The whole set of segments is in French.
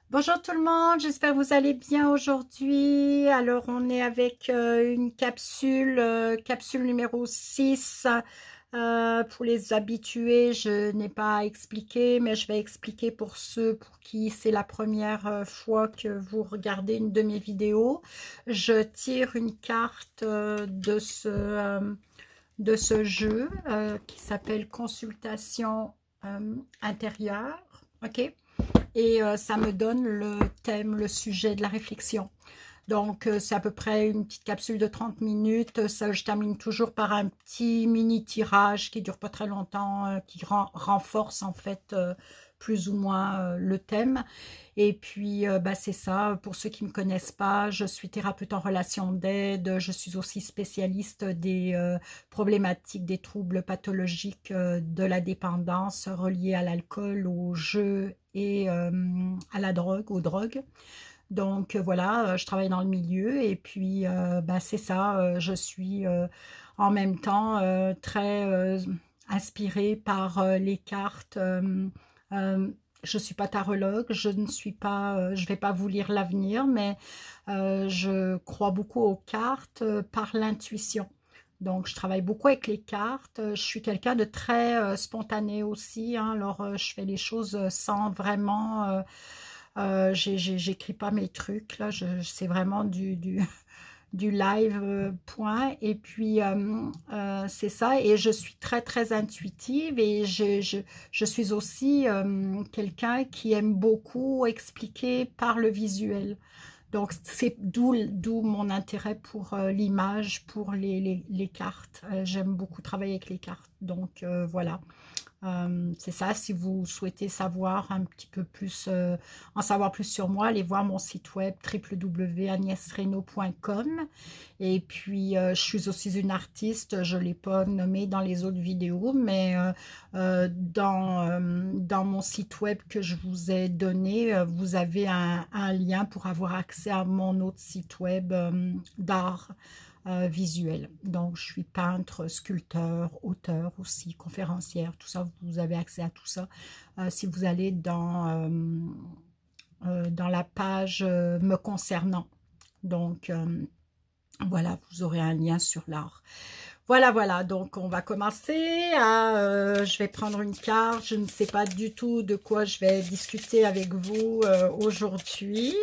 Bonjour tout le monde, j'espère que vous allez bien aujourd'hui. Alors on est avec une capsule, capsule numéro 6. Pour les habitués, je n'ai pas expliqué, mais je vais expliquer pour ceux pour qui c'est la première fois que vous regardez une de mes vidéos. Je tire une carte de ce jeu qui s'appelle Consultation intérieure. Ok? Et ça me donne le thème, le sujet de la réflexion. Donc, c'est à peu près une petite capsule de 30 minutes. Ça, je termine toujours par un petit mini tirage qui dure pas très longtemps, qui renforce en fait plus ou moins le thème. Et puis, bah, c'est ça. Pour ceux qui ne me connaissent pas, je suis thérapeute en relation d'aide. Je suis aussi spécialiste des problématiques, des troubles pathologiques de la dépendance reliés à l'alcool, au jeu et à la drogue, aux drogues. Donc voilà, je travaille dans le milieu et puis ben, c'est ça, je suis en même temps très inspirée par les cartes. Euh, je ne suis pas tarologue, je ne suis pas, je vais pas vous lire l'avenir, mais je crois beaucoup aux cartes par l'intuition. Donc, je travaille beaucoup avec les cartes. Je suis quelqu'un de très spontané aussi, hein. Alors, je fais les choses sans vraiment j'écris pas mes trucs, là, c'est vraiment du live point. Et puis, c'est ça. Et je suis très, très intuitive et je suis aussi quelqu'un qui aime beaucoup expliquer par le visuel. Donc, c'est d'où mon intérêt pour l'image, pour les cartes. J'aime beaucoup travailler avec les cartes. Donc, voilà. C'est ça, si vous souhaitez savoir un petit peu plus, en savoir plus sur moi, allez voir mon site web www.agnесreno.com. Et puis, je suis aussi une artiste, je ne l'ai pas nommé dans les autres vidéos, mais dans mon site web que je vous ai donné, vous avez un lien pour avoir accès à mon autre site web d'art visuel. Donc, je suis peintre, sculpteur, auteur aussi, conférencière, tout ça, vous avez accès à tout ça. Si vous allez dans la page me concernant. Donc, voilà, vous aurez un lien sur l'art. Voilà, voilà, donc on va commencer je vais prendre une carte, je ne sais pas du tout de quoi je vais discuter avec vous aujourd'hui.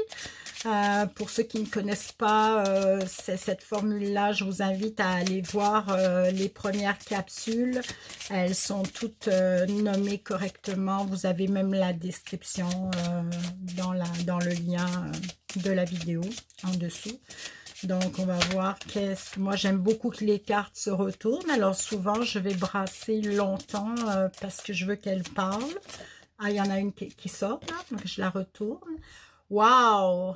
Pour ceux qui ne connaissent pas cette formule-là, je vous invite à aller voir les premières capsules. Elles sont toutes nommées correctement. Vous avez même la description dans le lien de la vidéo en dessous. Donc, on va voir moi, j'aime beaucoup que les cartes se retournent. Alors, souvent, je vais brasser longtemps parce que je veux qu'elles parlent. Ah, il y en a une qui sort, là. Donc, je la retourne. Waouh!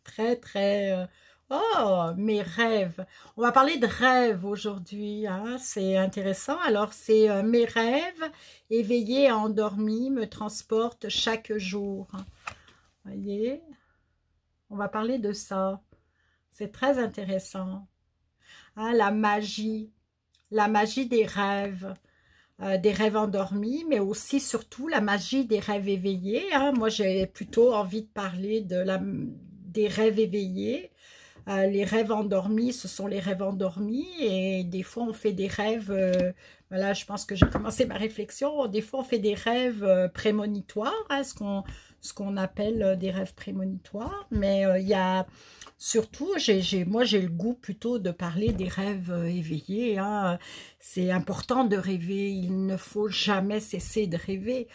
Très, très... Oh, mes rêves. On va parler de rêves aujourd'hui, hein. C'est intéressant. Alors, c'est mes rêves éveillés et endormis me transportent chaque jour. Voyez? On va parler de ça. C'est très intéressant. Hein, la magie des rêves endormis, mais aussi surtout la magie des rêves éveillés. Hein. Moi, j'ai plutôt envie de parler des rêves éveillés. Les rêves endormis, ce sont les rêves endormis et des fois on fait des rêves, voilà, je pense que j'ai commencé ma réflexion, des fois on fait des rêves prémonitoires, hein, ce qu'on appelle des rêves prémonitoires, mais il y a surtout, moi j'ai le goût plutôt de parler des rêves éveillés, hein. C'est important de rêver, il ne faut jamais cesser de rêver.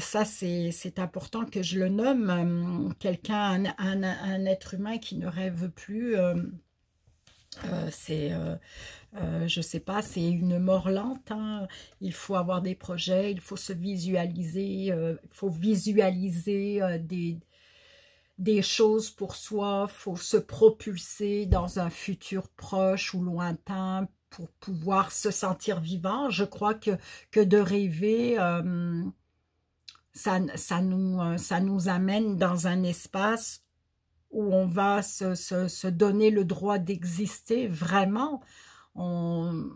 Ça, c'est important que je le nomme. Quelqu'un, un être humain qui ne rêve plus, je sais pas, c'est une mort lente, hein. Il faut avoir des projets, il faut se visualiser, il faut visualiser des choses pour soi, il faut se propulser dans un futur proche ou lointain pour pouvoir se sentir vivant. Je crois que de rêver... ça nous amène dans un espace où on va se donner le droit d'exister vraiment. On,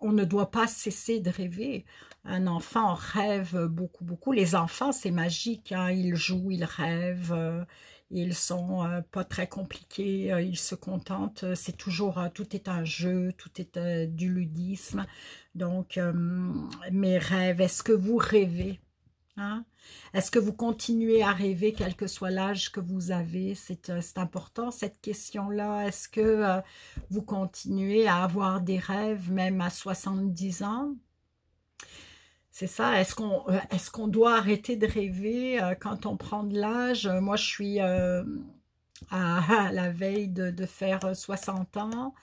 on ne doit pas cesser de rêver. Un enfant rêve beaucoup, beaucoup. Les enfants, c'est magique, hein. Ils jouent, ils rêvent, ils sont pas très compliqués, ils se contentent. C'est toujours, tout est un jeu, tout est du ludisme. Donc, mes rêves, est-ce que vous rêvez? Hein? Est-ce que vous continuez à rêver, quel que soit l'âge que vous avez? C'est important, cette question-là. Est-ce que vous continuez à avoir des rêves, même à 70 ans? C'est ça. Est-ce qu'on doit arrêter de rêver quand on prend de l'âge? Moi, je suis à la veille de faire 60 ans.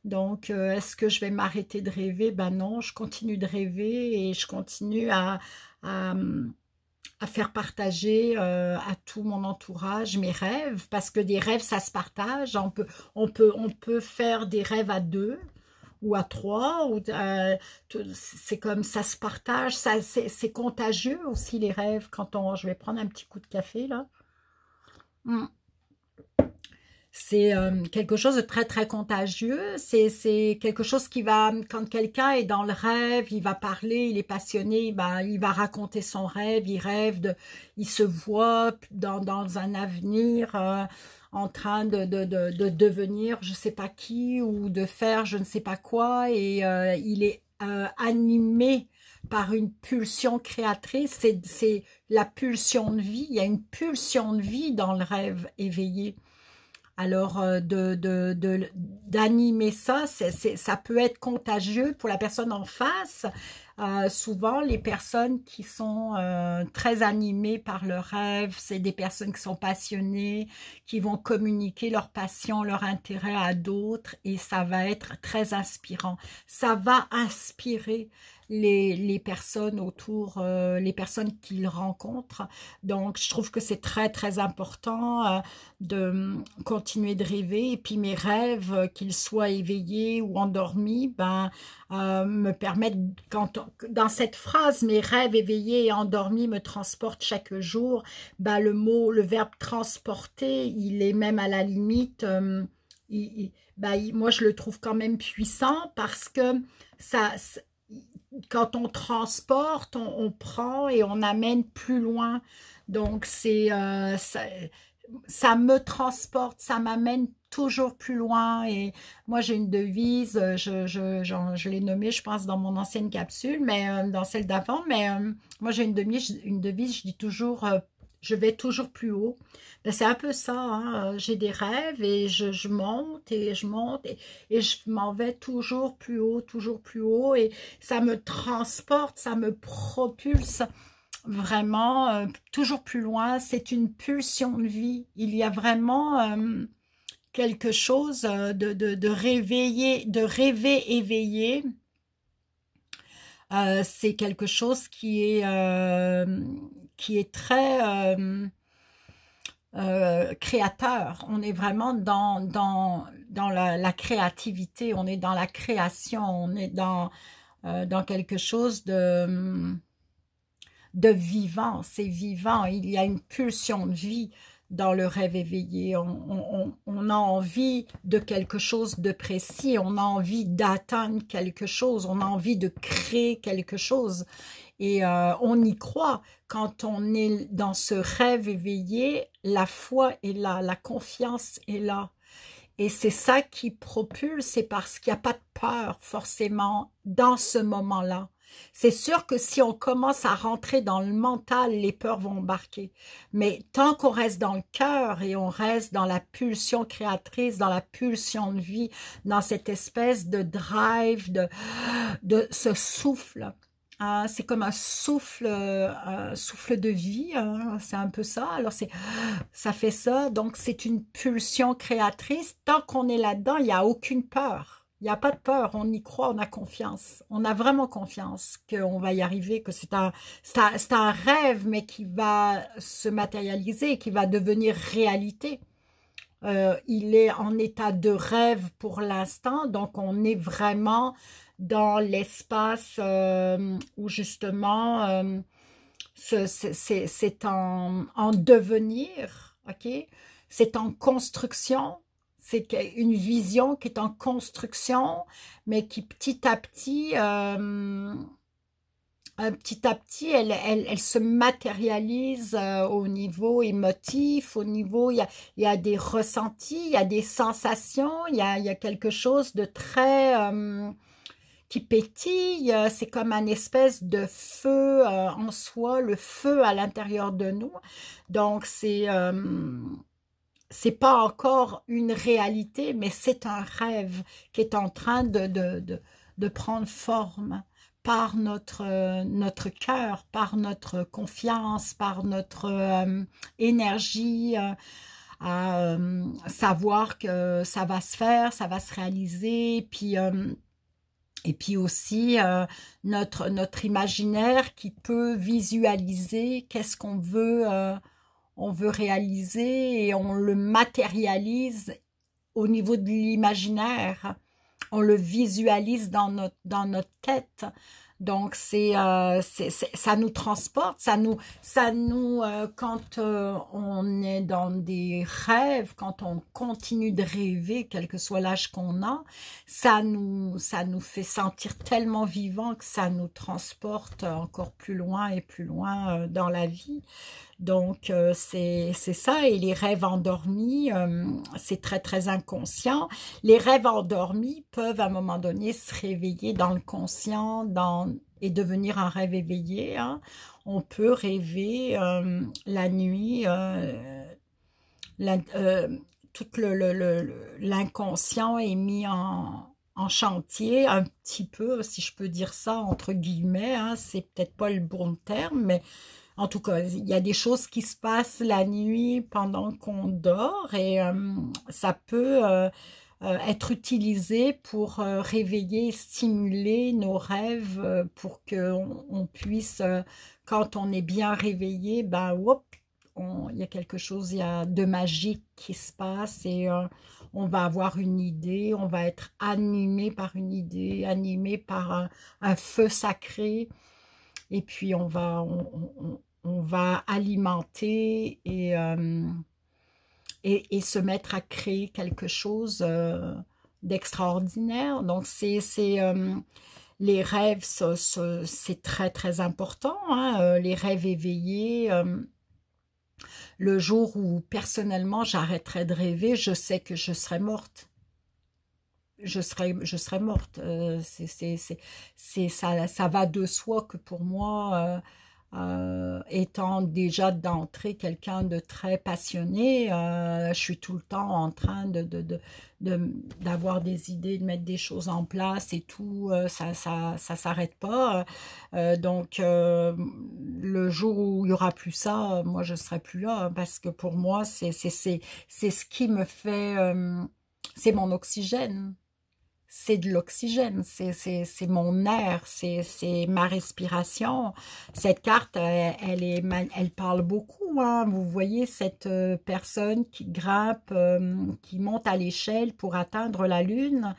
Donc, est-ce que je vais m'arrêter de rêver? Ben non, je continue de rêver et je continue à, à faire partager à tout mon entourage mes rêves, parce que des rêves, ça se partage. On peut faire des rêves à deux ou à trois, ou c'est comme ça se partage, ça c'est contagieux aussi les rêves. Je vais prendre un petit coup de café là. Mm. C'est quelque chose de très très contagieux, c'est quelque chose qui va, quand quelqu'un est dans le rêve, il va parler, il est passionné, il va raconter son rêve, il se voit dans un avenir en train de devenir je sais pas qui ou de faire je ne sais pas quoi, et il est animé par une pulsion créatrice, c'est la pulsion de vie, il y a une pulsion de vie dans le rêve éveillé. Alors, d'animer ça, ça peut être contagieux pour la personne en face. Souvent, les personnes qui sont très animées par leur rêve, c'est des personnes qui sont passionnées, qui vont communiquer leur passion, leur intérêt à d'autres, et ça va être très inspirant. Ça va inspirer les personnes autour, les personnes qu'ils rencontrent. Donc, je trouve que c'est très, très important de continuer de rêver. Et puis, mes rêves, qu'ils soient éveillés ou endormis, me permettent, dans cette phrase, mes rêves éveillés et endormis me transportent chaque jour, le verbe transporter, il est même à la limite, moi je le trouve quand même puissant, parce que quand on transporte, on prend et on amène plus loin. Donc ça me transporte, ça m'amène toujours plus loin. Et moi j'ai une devise, je l'ai nommée je pense dans mon ancienne capsule, mais dans celle d'avant, mais moi j'ai une devise, je dis toujours je vais toujours plus haut. C'est un peu ça, hein. J'ai des rêves et je monte et je monte et je m'en vais toujours plus haut, et ça me transporte, ça me propulse vraiment toujours plus loin. C'est une pulsion de vie. Il y a vraiment quelque chose de réveiller, de rêver éveillé. C'est quelque chose qui est très créateur. On est vraiment dans la créativité, on est dans la création, on est dans quelque chose de vivant. C'est vivant, il y a une pulsion de vie dans le rêve éveillé. On a envie de quelque chose de précis, on a envie d'atteindre quelque chose, on a envie de créer quelque chose. Et on y croit. Quand on est dans ce rêve éveillé, la foi est là, la confiance est là. Et c'est ça qui propulse, c'est parce qu'il n'y a pas de peur forcément dans ce moment-là. C'est sûr que si on commence à rentrer dans le mental, les peurs vont embarquer. Mais tant qu'on reste dans le cœur et on reste dans la pulsion créatrice, dans la pulsion de vie, dans cette espèce de drive, de ce souffle, c'est comme un souffle de vie, hein, c'est un peu ça. Alors ça fait ça, donc c'est une pulsion créatrice. Tant qu'on est là-dedans, il n'y a aucune peur. Il n'y a pas de peur, on y croit, on a confiance. On a vraiment confiance qu'on va y arriver, que c'est un rêve, mais qui va se matérialiser, qui va devenir réalité. Il est en état de rêve pour l'instant, donc on est vraiment dans l'espace où justement c'est en devenir, ok? C'est en construction, C'est une vision qui est en construction, mais qui petit à petit, elle se matérialise au niveau émotif, au niveau, il y a des ressentis, il y a des sensations, il y a quelque chose de très qui pétille, c'est comme un espèce de feu en soi, le feu à l'intérieur de nous. Donc, c'est pas encore une réalité, mais c'est un rêve qui est en train de prendre forme par notre cœur, par notre confiance, par notre énergie, à savoir que ça va se faire, ça va se réaliser, puis et puis aussi notre imaginaire qui peut visualiser qu'est-ce qu'on veut, on veut réaliser et on le matérialise au niveau de l'imaginaire. On le visualise dans notre tête. Donc, ça nous transporte, quand on est dans des rêves, quand on continue de rêver, quel que soit l'âge qu'on a, ça nous fait sentir tellement vivant que ça nous transporte encore plus loin et plus loin dans la vie. Donc, c'est ça. Et les rêves endormis, c'est très, très inconscient. Les rêves endormis peuvent, à un moment donné, se réveiller dans le conscient et devenir un rêve éveillé. Hein. On peut rêver la nuit, la- euh, tout l'inconscient est mis en chantier, un petit peu, si je peux dire ça, entre guillemets. Hein. C'est peut-être pas le bon terme, mais en tout cas, il y a des choses qui se passent la nuit pendant qu'on dort et ça peut être utilisé pour réveiller, stimuler nos rêves pour qu'on puisse, quand on est bien réveillé, ben, whoop, il y a quelque chose, il y a de magique qui se passe et on va avoir une idée, on va être animé par une idée, animé par un feu sacré. Et puis, on va alimenter et se mettre à créer quelque chose d'extraordinaire. Donc, les rêves, c'est très, très important. Hein, les rêves éveillés. Le jour où, personnellement, j'arrêterai de rêver, je sais que je serai morte. Je serai morte. Ça va de soi que pour moi, étant déjà d'entrée quelqu'un de très passionné, je suis tout le temps en train d'avoir des idées, de mettre des choses en place et tout, ça s'arrête pas. Donc, le jour où il y aura plus ça, moi je serai plus là, parce que pour moi, c'est ce qui me fait, c'est mon oxygène. C'est de l'oxygène, c'est mon air, c'est ma respiration. Cette carte, elle parle beaucoup. Hein. Vous voyez cette personne qui grimpe, qui monte à l'échelle pour atteindre la lune.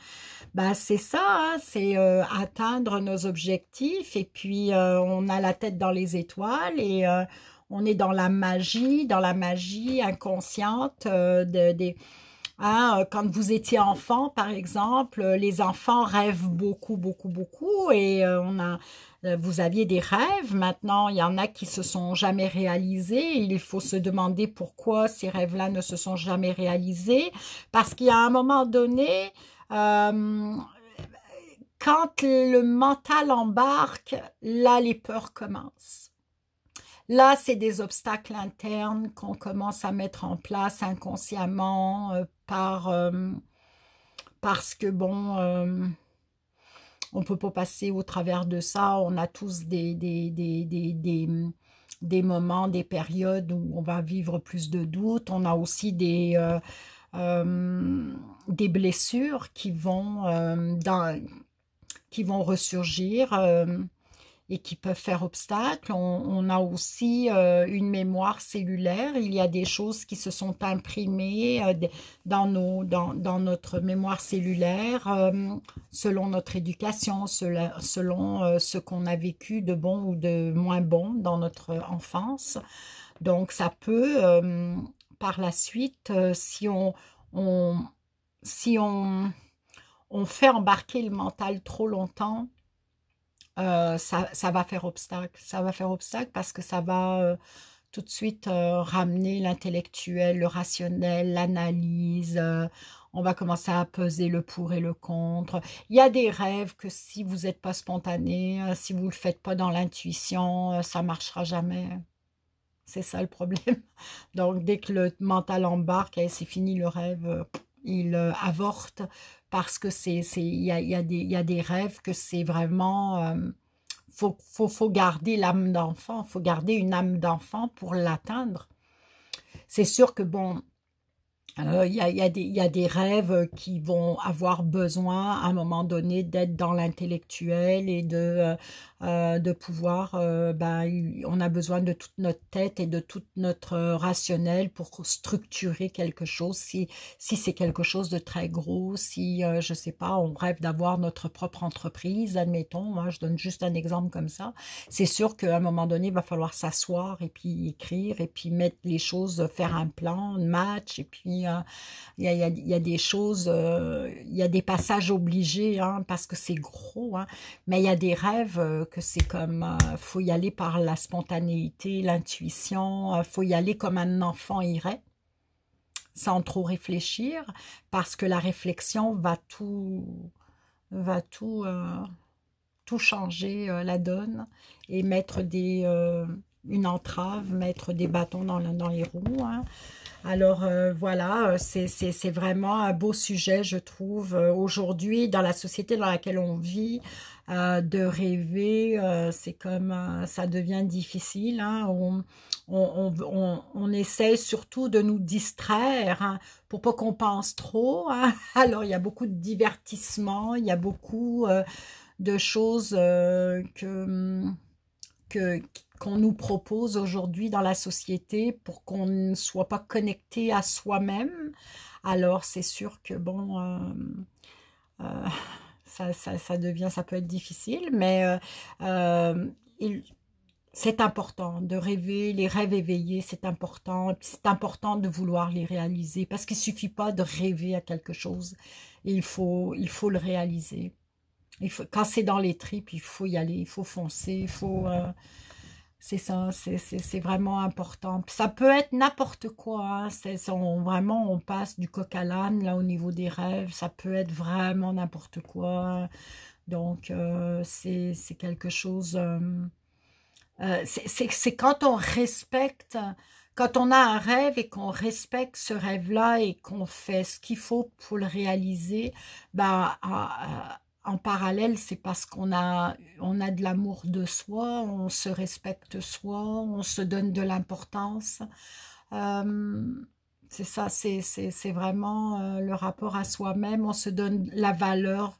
Ben, c'est ça, hein, c'est atteindre nos objectifs. Et puis, on a la tête dans les étoiles et on est dans la magie inconsciente hein, quand vous étiez enfant, par exemple, les enfants rêvent beaucoup, beaucoup, beaucoup et vous aviez des rêves. Maintenant, il y en a qui se sont jamais réalisés. Il faut se demander pourquoi ces rêves-là ne se sont jamais réalisés. Parce qu'il y a un moment donné, quand le mental embarque, là, les peurs commencent. Là, c'est des obstacles internes qu'on commence à mettre en place inconsciemment parce que, bon, on ne peut pas passer au travers de ça. On a tous des moments, des périodes où on va vivre plus de doutes. On a aussi des blessures qui vont ressurgir. Et qui peuvent faire obstacle. On a aussi une mémoire cellulaire. Il y a des choses qui se sont imprimées dans notre mémoire cellulaire selon notre éducation, selon ce qu'on a vécu de bon ou de moins bon dans notre enfance. Donc, ça peut, par la suite, si on si on fait embarquer le mental trop longtemps, ça va faire obstacle. Ça va faire obstacle parce que ça va tout de suite ramener l'intellectuel, le rationnel, l'analyse. On va commencer à peser le pour et le contre. Il y a des rêves que si vous n'êtes pas spontané, si vous ne le faites pas dans l'intuition, ça ne marchera jamais. C'est ça le problème. Donc, dès que le mental embarque, c'est fini le rêve, il avorte parce que il y a des rêves que c'est vraiment, faut garder l'âme d'enfant, faut garder une âme d'enfant pour l'atteindre. C'est sûr que bon, il y a des rêves qui vont avoir besoin à un moment donné d'être dans l'intellectuel et de pouvoir, on a besoin de toute notre tête et de tout notre rationnel pour structurer quelque chose. Si c'est quelque chose de très gros, si, je sais pas, on rêve d'avoir notre propre entreprise, admettons, hein, je donne juste un exemple comme ça, c'est sûr qu'à un moment donné, il va falloir s'asseoir et puis écrire et puis mettre les choses, faire un plan, un match et puis il y a des choses, il y a des passages obligés hein, parce que c'est gros, hein, mais il y a des rêves que c'est comme, faut y aller par la spontanéité, l'intuition, faut y aller comme un enfant irait, sans trop réfléchir, parce que la réflexion va tout changer la donne et mettre une entrave, mettre des bâtons dans les roues, hein. Alors voilà, c'est vraiment un beau sujet, je trouve, aujourd'hui, dans la société dans laquelle on vit, de rêver, c'est comme, ça devient difficile, hein. On essaie surtout de nous distraire, hein, pour pas qu'on pense trop, hein. Alors il y a beaucoup de divertissements, il y a beaucoup de choses que qu'on nous propose aujourd'hui dans la société pour qu'on ne soit pas connecté à soi-même. Alors, c'est sûr que, bon, euh, ça peut être difficile, mais c'est important de rêver, les rêves éveillés, c'est important. Et puis c'est important de vouloir les réaliser parce qu'il ne suffit pas de rêver à quelque chose. Il faut le réaliser. Quand c'est dans les tripes, il faut y aller, il faut foncer, il faut... c'est ça, c'est vraiment important. Puis ça peut être n'importe quoi, hein. Vraiment, on passe du coq à l'âne, là, au niveau des rêves. Ça peut être vraiment n'importe quoi. Donc, c'est quelque chose... c'est quand on respecte... Quand on a un rêve et qu'on respecte ce rêve-là et qu'on fait ce qu'il faut pour le réaliser, bah, en parallèle, c'est parce on a de l'amour de soi, on se respecte soi, on se donne de l'importance. Euh, c'est ça, c'est vraiment le rapport à soi-même. On se donne de la valeur.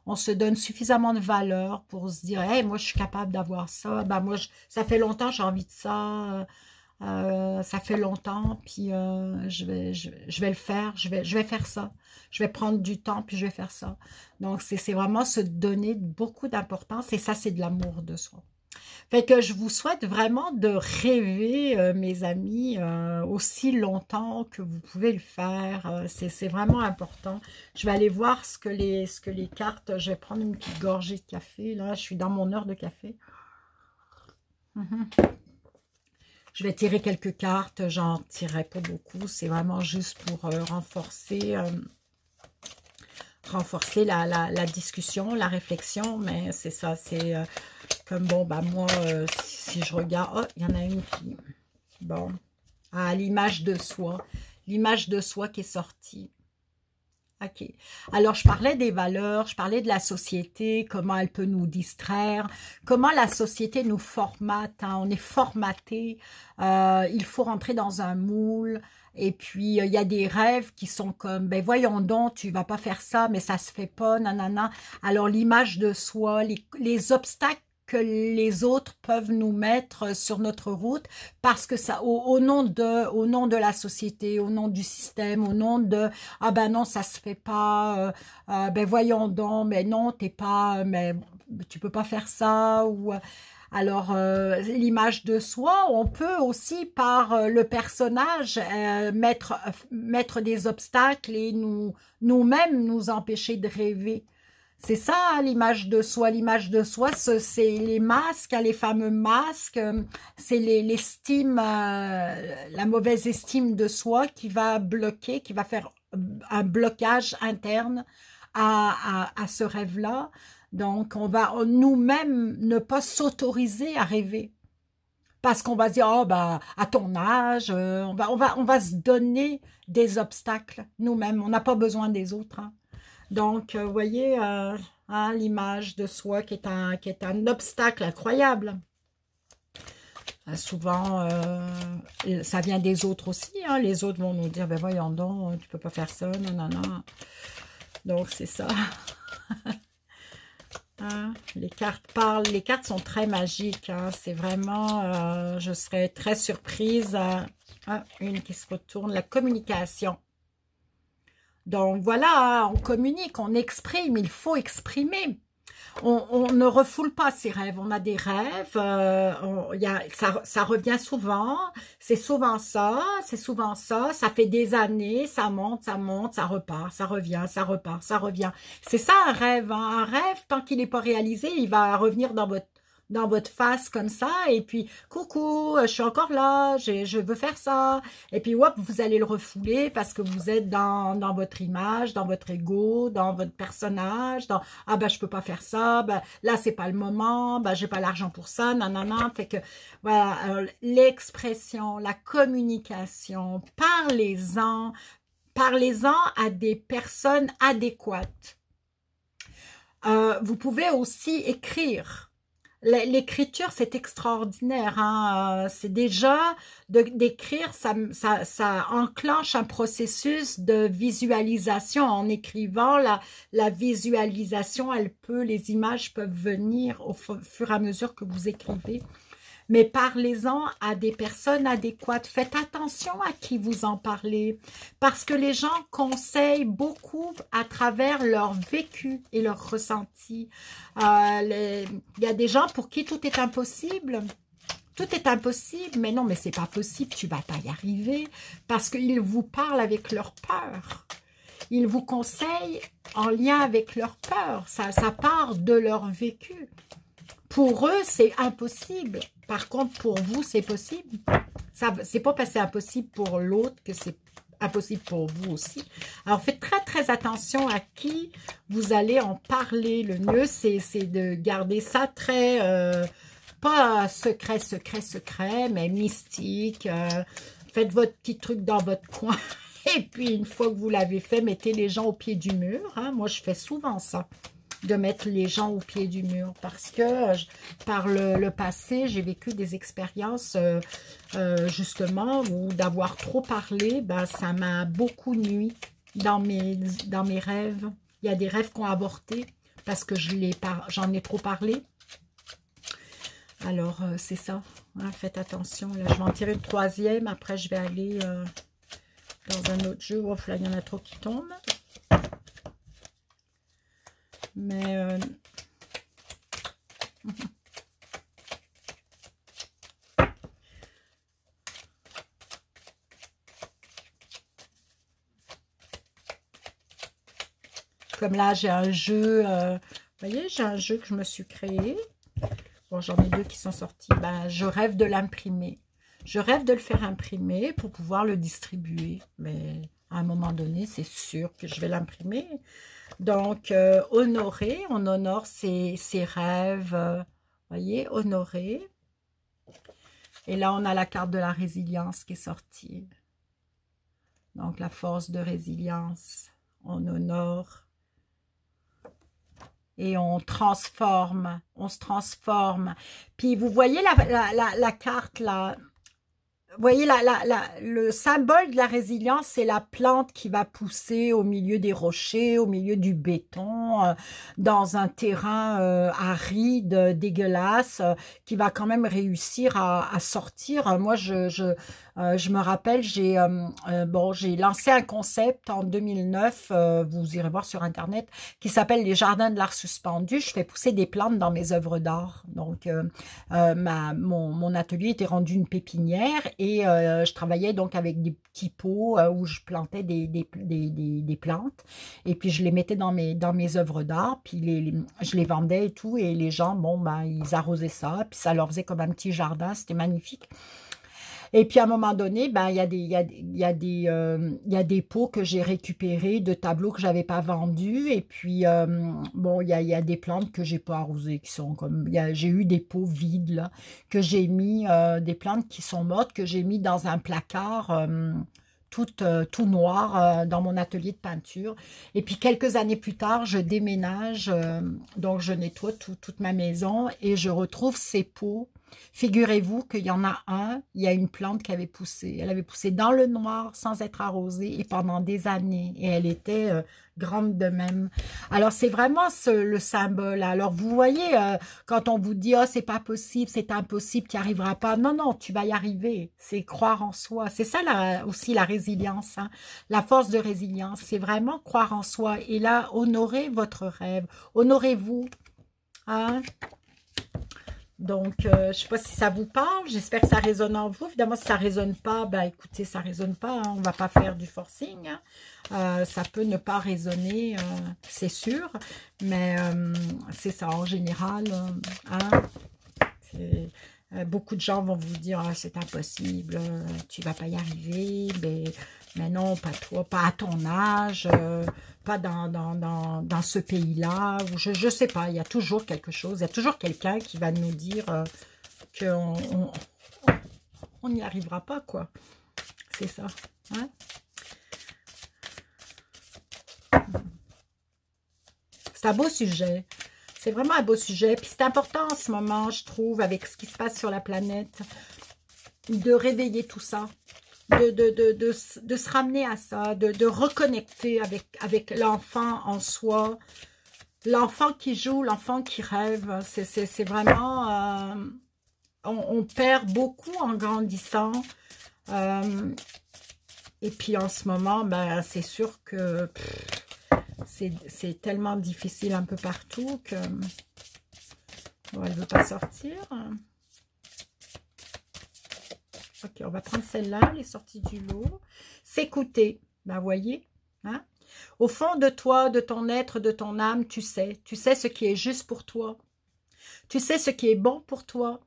On se donne suffisamment de valeur pour se dire, hey, moi, je suis capable d'avoir ça. Ben, moi, ça fait longtemps, j'ai envie de ça. Ça fait longtemps, puis je vais le faire, je vais faire ça. Je vais prendre du temps, puis je vais faire ça. Donc, c'est vraiment se donner beaucoup d'importance, et ça, c'est de l'amour de soi. Fait que je vous souhaite vraiment de rêver, mes amis, aussi longtemps que vous pouvez le faire. C'est vraiment important. Je vais aller voir ce que les cartes... Je vais prendre une petite gorgée de café, là. Je suis dans mon heure de café. Je vais tirer quelques cartes, j'en tirerai pas beaucoup, c'est vraiment juste pour renforcer la discussion, la réflexion, mais c'est ça, c'est comme bon, bah moi, si je regarde, oh, il y en a une qui, bon, l'image de soi qui est sortie. Ok. Alors, je parlais des valeurs, je parlais de la société, comment elle peut nous distraire, comment la société nous formate, hein, on est formaté, il faut rentrer dans un moule, et puis il y a des rêves qui sont comme, ben voyons donc, tu vas pas faire ça, mais ça se fait pas, nanana. Alors, l'image de soi, les obstacles que les autres peuvent nous mettre sur notre route parce que ça au nom de la société, au nom du système, au nom de ah ben non ça se fait pas, ben voyons donc, mais non t'es pas, mais tu peux pas faire ça ou Alors, l'image de soi, on peut aussi, par le personnage, mettre des obstacles et nous-mêmes nous empêcher de rêver. C'est ça, hein, l'image de soi. L'image de soi, c'est les masques, hein, les fameux masques. C'est l'estime, la mauvaise estime de soi qui va bloquer, qui va faire un blocage interne à ce rêve-là. Donc, on va nous-mêmes ne pas s'autoriser à rêver. Parce qu'on va se dire, oh, bah, à ton âge, on va se donner des obstacles nous-mêmes. On n'a pas besoin des autres, hein. Donc, vous voyez, hein, l'image de soi qui est un obstacle incroyable. Souvent, ça vient des autres aussi. Hein. Les autres vont nous dire, ben voyons donc, tu peux pas faire ça, non, non, non. Donc, c'est ça. Hein, les cartes parlent, les cartes sont très magiques. Hein. C'est vraiment, je serais très surprise. Une qui se retourne, la communication. Donc voilà, on communique, on exprime, il faut exprimer. On ne refoule pas ses rêves, on a des rêves, ça revient souvent, c'est souvent ça, ça fait des années, ça monte, ça repart, ça revient, ça repart, ça revient. C'est ça un rêve, hein. Un rêve, tant qu'il n'est pas réalisé, il va revenir dans votre face comme ça, et puis coucou, je suis encore là, je veux faire ça, et puis hop, vous allez le refouler parce que vous êtes dans votre image, dans votre ego, dans votre personnage, ah ben je peux pas faire ça, ben là c'est pas le moment, ben j'ai pas l'argent pour ça, nanana, fait que voilà, l'expression, la communication, parlez-en à des personnes adéquates. Vous pouvez aussi écrire. L'écriture, c'est extraordinaire. Hein? C'est déjà d'écrire, ça enclenche un processus de visualisation. En écrivant, la visualisation, les images peuvent venir au fur et à mesure que vous écrivez. Mais parlez-en à des personnes adéquates. Faites attention à qui vous en parlez. Parce que les gens conseillent beaucoup à travers leur vécu et leur ressenti. Il y a des gens pour qui tout est impossible. Tout est impossible. Mais non, mais c'est pas possible. Tu vas pas y arriver. Parce qu'ils vous parlent avec leur peur. Ils vous conseillent en lien avec leur peur. Ça part de leur vécu. Pour eux, c'est impossible. Par contre, pour vous, c'est possible. C'est pas parce que c'est impossible pour l'autre que c'est impossible pour vous aussi. Alors, faites très, très attention à qui vous allez en parler. Le mieux, c'est de garder ça très... pas secret, mais mystique. Faites votre petit truc dans votre coin. Et puis, une fois que vous l'avez fait, mettez les gens au pied du mur. Hein. Moi, je fais souvent ça, de mettre les gens au pied du mur, parce que par le passé, j'ai vécu des expériences justement où d'avoir trop parlé, ben, ça m'a beaucoup nui dans mes rêves. Il y a des rêves qui ont avorté parce que j'en ai trop parlé. Alors, c'est ça. Hein, faites attention. Là, je vais en tirer une troisième. Après, je vais aller dans un autre jeu. Ouf, là, il y en a trop qui tombent. Mais comme là, j'ai un jeu, vous voyez, j'ai un jeu que je me suis créé. Bon, j'en ai deux qui sont sortis. Ben, je rêve de l'imprimer. Je rêve de le faire imprimer pour pouvoir le distribuer. Mais à un moment donné, c'est sûr que je vais l'imprimer. Donc, honorer, on honore ses rêves, voyez, honorer. Et là, on a la carte de la résilience qui est sortie. Donc, la force de résilience, on honore. Et on transforme, on se transforme. Puis, vous voyez la carte là, voyez, le symbole de la résilience, c'est la plante qui va pousser au milieu des rochers, au milieu du béton, dans un terrain aride, dégueulasse, qui va quand même réussir à sortir. Moi, je me rappelle, j'ai lancé un concept en 2009, vous irez voir sur Internet, qui s'appelle les jardins de l'art suspendu. Je fais pousser des plantes dans mes œuvres d'art. Donc, mon atelier était rendu une pépinière et je travaillais donc avec des petits pots où je plantais des plantes et puis je les mettais dans mes œuvres d'art, puis je les vendais et tout, et les gens, bon, ben, ils arrosaient ça, puis ça leur faisait comme un petit jardin, c'était magnifique. Et puis à un moment donné, ben, il y a des pots que j'ai récupérés de tableaux que j'avais pas vendus. Et puis, bon, il y a des plantes que j'ai pas arrosées, qui sont comme... J'ai eu des pots vides, là, que j'ai mis, des plantes qui sont mortes, que j'ai mis dans un placard... tout noir dans mon atelier de peinture. Et puis quelques années plus tard, je déménage, donc je nettoie toute ma maison et je retrouve ces pots. Figurez-vous qu'il y en a un, il y a une plante qui avait poussé. Elle avait poussé dans le noir sans être arrosée et pendant des années. Et elle était grande de même. Alors c'est vraiment le symbole. Alors vous voyez, quand on vous dit « Oh, c'est pas possible, c'est impossible, tu n'y arriveras pas ». Non, non, tu vas y arriver. C'est croire en soi. C'est ça aussi la résilience. Hein. La force de résilience, c'est vraiment croire en soi. Et là, honorez votre rêve. Honorez-vous. Hein? Donc, je ne sais pas si ça vous parle, j'espère que ça résonne en vous. Évidemment, si ça ne résonne pas, ben écoutez, ça ne résonne pas, hein. On ne va pas faire du forcing. Hein. Ça peut ne pas résonner, c'est sûr, mais c'est ça en général. Hein. Beaucoup de gens vont vous dire ah, c'est impossible, tu ne vas pas y arriver, mais non, pas toi, pas à ton âge, pas dans ce pays-là, je ne sais pas, il y a toujours quelque chose, il y a toujours quelqu'un qui va nous dire qu'on n'y arrivera pas, quoi. C'est ça. Hein? C'est un beau sujet. C'est vraiment un beau sujet. Puis c'est important en ce moment, je trouve, avec ce qui se passe sur la planète, de réveiller tout ça. De se ramener à ça, de reconnecter avec l'enfant en soi, l'enfant qui joue, l'enfant qui rêve. C'est vraiment... on perd beaucoup en grandissant. Et puis en ce moment, ben, c'est sûr que c'est tellement difficile un peu partout que... Bon, elle ne veut pas sortir. Ok, on va prendre celle-là, elle est sortie du lot. S'écouter, ben voyez, hein? Au fond de toi, de ton être, de ton âme, tu sais ce qui est juste pour toi. Tu sais ce qui est bon pour toi.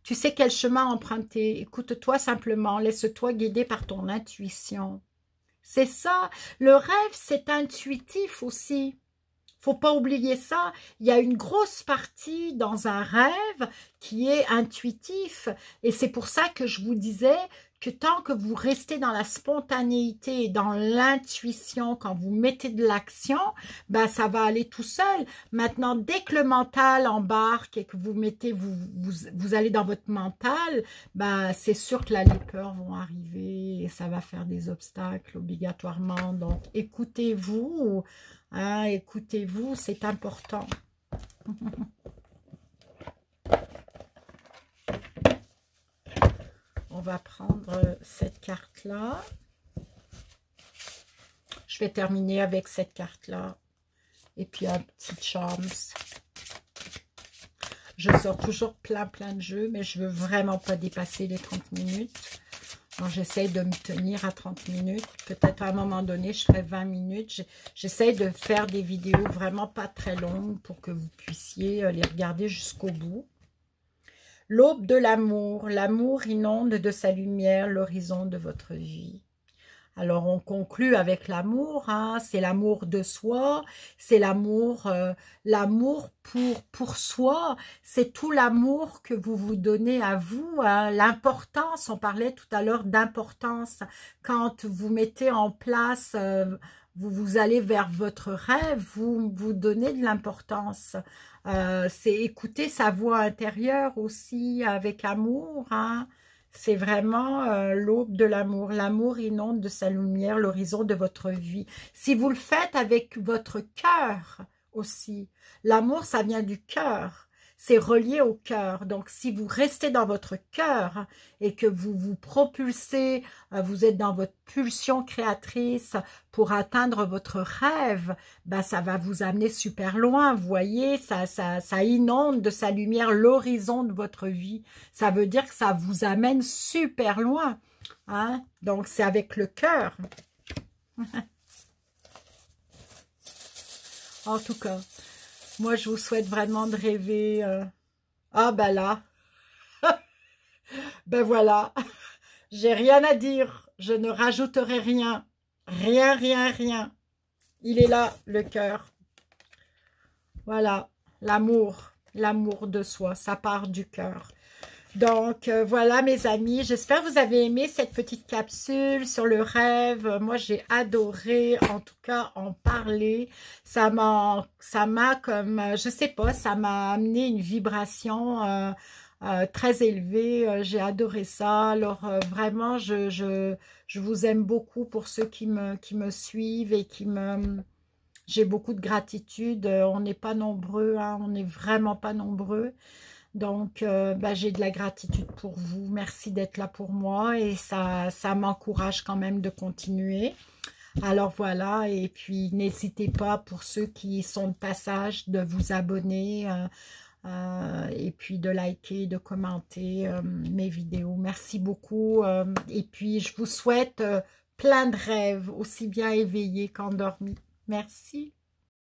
Tu sais quel chemin emprunter. Écoute-toi simplement, laisse-toi guider par ton intuition. C'est ça, le rêve, c'est intuitif aussi. Faut pas oublier ça, il y a une grosse partie dans un rêve qui est intuitif. Et c'est pour ça que je vous disais que tant que vous restez dans la spontanéité et dans l'intuition, quand vous mettez de l'action, ben ça va aller tout seul. Maintenant, dès que le mental embarque et que vous mettez, vous allez dans votre mental, ben c'est sûr que là, les peurs vont arriver et ça va faire des obstacles obligatoirement. Donc, écoutez-vous. Ah, écoutez-vous, c'est important. On va prendre cette carte-là. Je vais terminer avec cette carte-là. Et puis un petit charms. Je sors toujours plein de jeux, mais je veux vraiment pas dépasser les 30 minutes. Alors, j'essaie de me tenir à 30 minutes. Peut-être à un moment donné, je ferai 20 minutes. J'essaie de faire des vidéos vraiment pas très longues pour que vous puissiez les regarder jusqu'au bout. L'aube de l'amour. L'amour inonde de sa lumière l'horizon de votre vie. Alors, on conclut avec l'amour, hein, c'est l'amour de soi, c'est l'amour pour soi, c'est tout l'amour que vous vous donnez à vous, hein, l'importance, on parlait tout à l'heure d'importance, quand vous mettez en place, vous allez vers votre rêve, vous vous donnez de l'importance, c'est écouter sa voix intérieure aussi avec amour, hein. C'est vraiment l'aube de l'amour. L'amour inonde de sa lumière l'horizon de votre vie. Si vous le faites avec votre cœur aussi, l'amour, ça vient du cœur. C'est relié au cœur. Donc, si vous restez dans votre cœur et que vous vous propulsez, vous êtes dans votre pulsion créatrice pour atteindre votre rêve, ben, ça va vous amener super loin. Vous voyez, ça inonde de sa lumière l'horizon de votre vie. Ça veut dire que ça vous amène super loin. Hein? Donc, c'est avec le cœur. En tout cas, moi, je vous souhaite vraiment de rêver. Ah, ben là, ben voilà, j'ai rien à dire. Je ne rajouterai rien. Rien, rien, rien. Il est là, le cœur. Voilà, l'amour de soi, ça part du cœur. Donc, voilà mes amis, j'espère que vous avez aimé cette petite capsule sur le rêve. Moi, j'ai adoré, en tout cas, en parler. Ça m'a comme, je sais pas, ça m'a amené une vibration très élevée. J'ai adoré ça. Alors, vraiment, je vous aime beaucoup pour ceux qui me suivent et qui me... J'ai beaucoup de gratitude. On n'est pas nombreux, hein, on n'est vraiment pas nombreux. Donc, bah, j'ai de la gratitude pour vous. Merci d'être là pour moi et ça m'encourage quand même de continuer. Alors voilà, et puis n'hésitez pas pour ceux qui sont de passage de vous abonner et puis de liker, de commenter mes vidéos. Merci beaucoup et puis je vous souhaite plein de rêves, aussi bien éveillés qu'endormis. Merci.